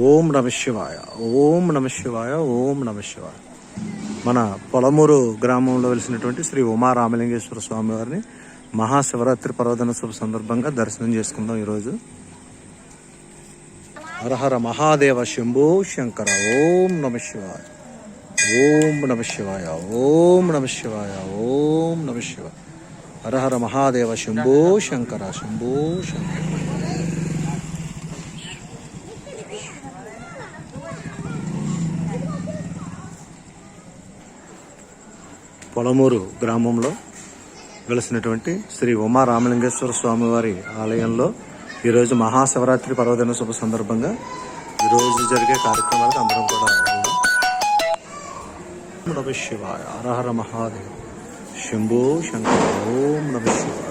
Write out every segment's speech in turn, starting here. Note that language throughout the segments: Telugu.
ఓం నమ శివాయ, ఓం నమ శివాయ, ఓం నమ శివాయ. మన పొలమూరు గ్రామంలో వెలిసినటువంటి శ్రీ ఉమారామలింగేశ్వర స్వామి వారిని మహాశివరాత్రి పర్వదినోత్సవ సందర్భంగా దర్శనం చేసుకుందాం ఈరోజు. హరహర మహాదేవ శంభో శంకర. ఓం నమ శివాయ, ఓం నమ శివాయ, ఓం నమ శివాయ, ఓం నమ శివాయ. హరహర మహాదేవ శంభో శంకర, శంభో శంకర. పొలమూరు గ్రామంలో వెలిసినటువంటి శ్రీ ఉమారామలింగేశ్వర స్వామి వారి ఆలయంలో ఈరోజు మహాశివరాత్రి పర్వదినోత్సవ సందర్భంగా ఈరోజు జరిగే కార్యక్రమాలకు అందరం కూడా నమ శివాయ, హరహర మహాదేవ శంభో శంకర. ఓం నమ శివాయ.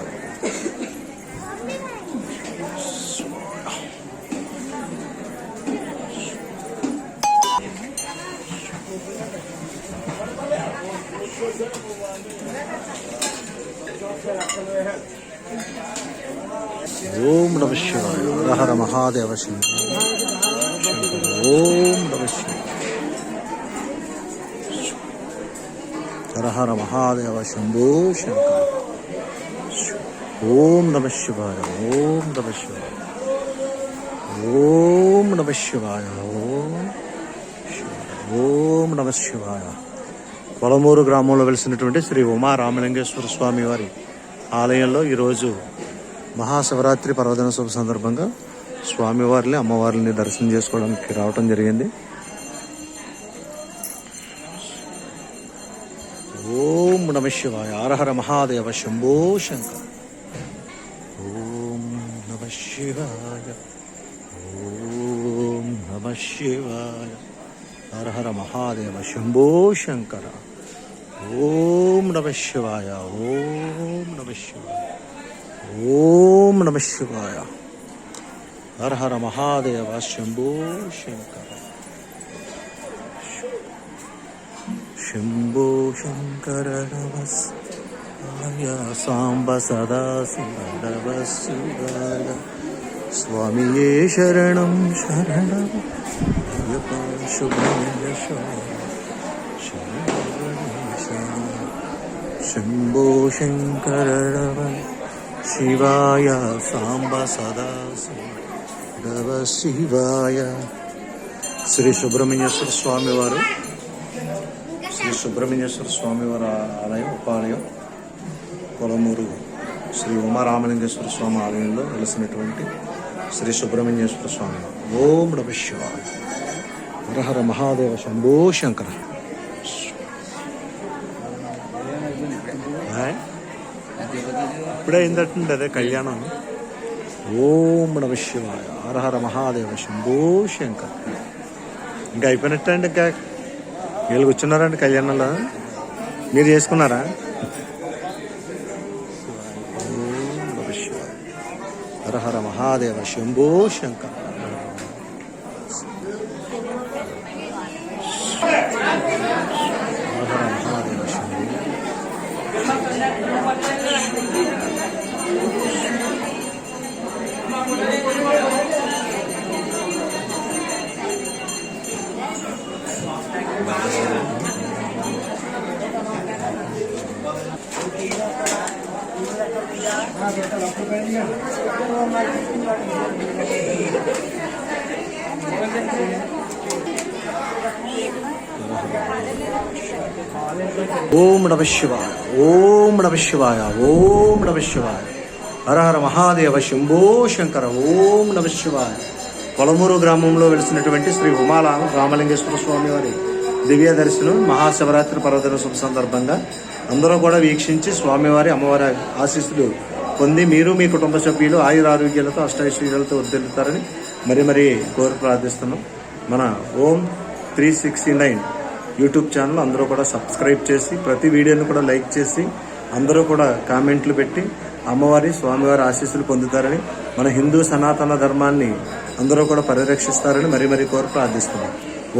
ఓం నమ శివాయ, హరహర మహాదేవ శంభో శంకర. ఓం నమ శివాయ, హరహర మహాదేవ శంభో శంకర. ఓం నమ శివాయ, ఓం నమ శివాయ, ఓం నమ శివాయ, ఓం నమ శివాయ. పొలమూరు గ్రామంలో వెలిసినటువంటి శ్రీ ఉమారామలింగేశ్వర స్వామి వారి ఆలయంలో ఈరోజు మహాశివరాత్రి పర్వదినోత్సవ సందర్భంగా స్వామివారిని అమ్మవారిని దర్శనం చేసుకోవడానికి రావటం జరిగింది. ఓం నమ శివాయ, హరహర మహాదేవ శంభో శంకర. ఓం నమ శివాయ, ఓం నమ శివాయ, హరహర మహాదేవ శంభో శంకర. ఓం నమ శివాయ, ఓం నమ శివాయ, ఓం నమ శివాయ, హరహర మహాదేవ శంభో శంకర. శంభో శంకర నమ శివాయ, సాంబ సదా శివ శివాయ. స్వామియే శరణం శరణం అయ్యప్ప శుభ్రమయ్య శంభో శంకర నమ శివాయ, సాంబ సదా శివ శివాయ. శ్రీ సుబ్రహ్మణ్యేశ్వర స్వామివారు, శ్రీ సుబ్రహ్మణ్యేశ్వర స్వామివారి ఆలయం, ఉపాలయం పొలమూరు శ్రీ ఉమారామలింగేశ్వర స్వామి ఆలయంలో వెలిసినటువంటి శ్రీ సుబ్రహ్మణ్యేశ్వర స్వామి. ఓం నమ శివాయ, హరహర మహాదేవ శంభో శంకర. ఇప్పుడే అయిందట్టుండి అదే కళ్యాణం. ఓం నమ శివాయ, హరహర మహాదేవ శంభో శంకర. ఇంకా అయిపోయినట్టే అండి. ఇంకా వీళ్ళు కూర్చున్నారండి కళ్యాణంలో. మీరు చేసుకున్నారా? ఓం నమ శివాయ, హరహర మహాదేవ శంభో శంకర. హరహర మహాదేవ శంభో. ఓం నమ శివాయ, ఓం నమ శివాయ, ఓం నమ శివాయ, హరహర మహాదేవ శంభో శంకర. ఓం నమ శివాయ. పొలమూరు గ్రామంలో వెలిసినటువంటి శ్రీ రామలింగేశ్వర స్వామి వారి దివ్య దర్శనం మహాశివరాత్రి పర్వదినోత్సవం సందర్భంగా అందరూ కూడా వీక్షించి స్వామివారి అమ్మవారి ఆశీస్సులు పొంది మీరు మీ కుటుంబ సభ్యులు ఆయురారోగ్యాలతో అష్టైశ్వర్యాలతో వర్ధిల్లుతారని మరీ కోరి ప్రార్థిస్తున్నాం. మన ఓం 369 యూట్యూబ్ ఛానల్ అందరూ కూడా సబ్స్క్రైబ్ చేసి ప్రతి వీడియోని కూడా లైక్ చేసి అందరూ కూడా కామెంట్లు పెట్టి అమ్మవారి స్వామివారి ఆశీస్సులు పొందుతారని, మన హిందూ సనాతన ధర్మాన్ని అందరూ కూడా పరిరక్షిస్తారని మరీ కోరి ప్రార్థిస్తున్నాం.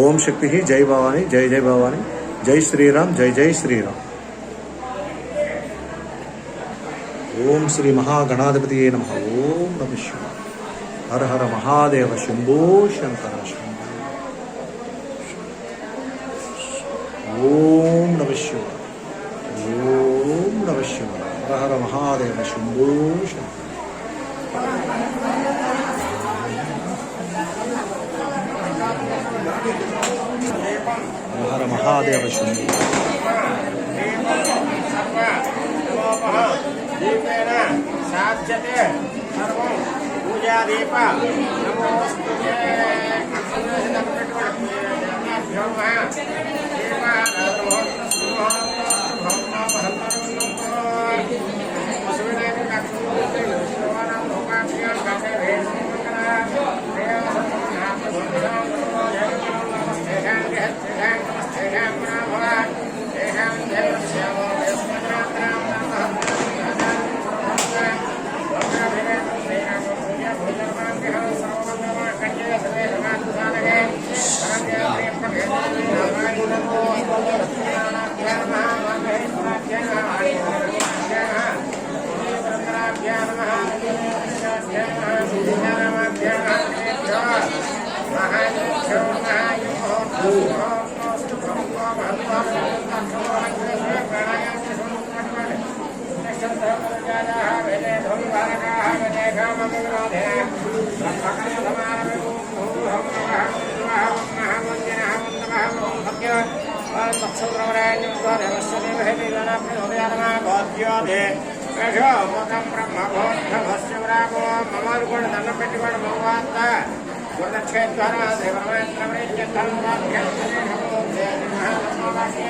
ఓం శక్తి, జై భవాని, జై జై భవాని, జై శ్రీరామ్, జై జై శ్రీరామ్. ఓం శ్రీ మహాగణాధిపతియే నమః. ఓం నమః శివాయ. హర హర మహాదేవ శంభో శంకర శంభో. ఓం నమ శివాయ. ఓం నమ శివాయ. హర హర మహాదేవ శంభో శంకర. హర హర మహాదేవ శంభో. సాధ్యతే సర్వం పూజా దీప నమోస్తుతే దండం పెట్టుకోండి మగవార్త గుణక్షేత్ర రామలింగేశ్వర ధర్మత్య బ్రహ్మస్య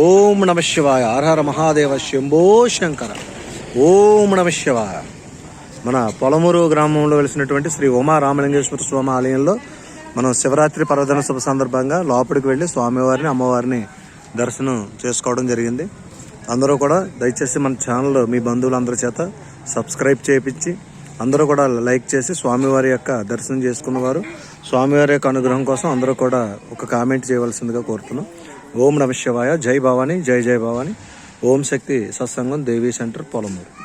ఓం నమ శివాయ. హర హర మహాదేవ శంభో శంకర. ఓం నమ శివాయ. మన పొలమూరు గ్రామంలో వెలిసినటువంటి శ్రీ ఉమా రామలింగేశ్వర స్వామి ఆలయంలో మనం శివరాత్రి పర్వదినోత్సవ సందర్భంగా లోపలికి వెళ్ళి స్వామివారిని అమ్మవారిని దర్శనం చేసుకోవడం జరిగింది. అందరూ కూడా దయచేసి మన ఛానల్ మీ బంధువులందరి చేత సబ్స్క్రైబ్ చేయించి అందరూ కూడా లైక్ చేసి స్వామివారి యొక్క దర్శనం చేసుకున్నవారు స్వామివారి యొక్క అనుగ్రహం కోసం అందరూ కూడా ఒక కామెంట్ చేయవలసిందిగా కోరుతున్నాం. ఓం నమ శివాయ. జై భవాని. జై జై భవాని. ఓం శక్తి సత్సంగం దేవీ సెంటర్ పొలమూరు.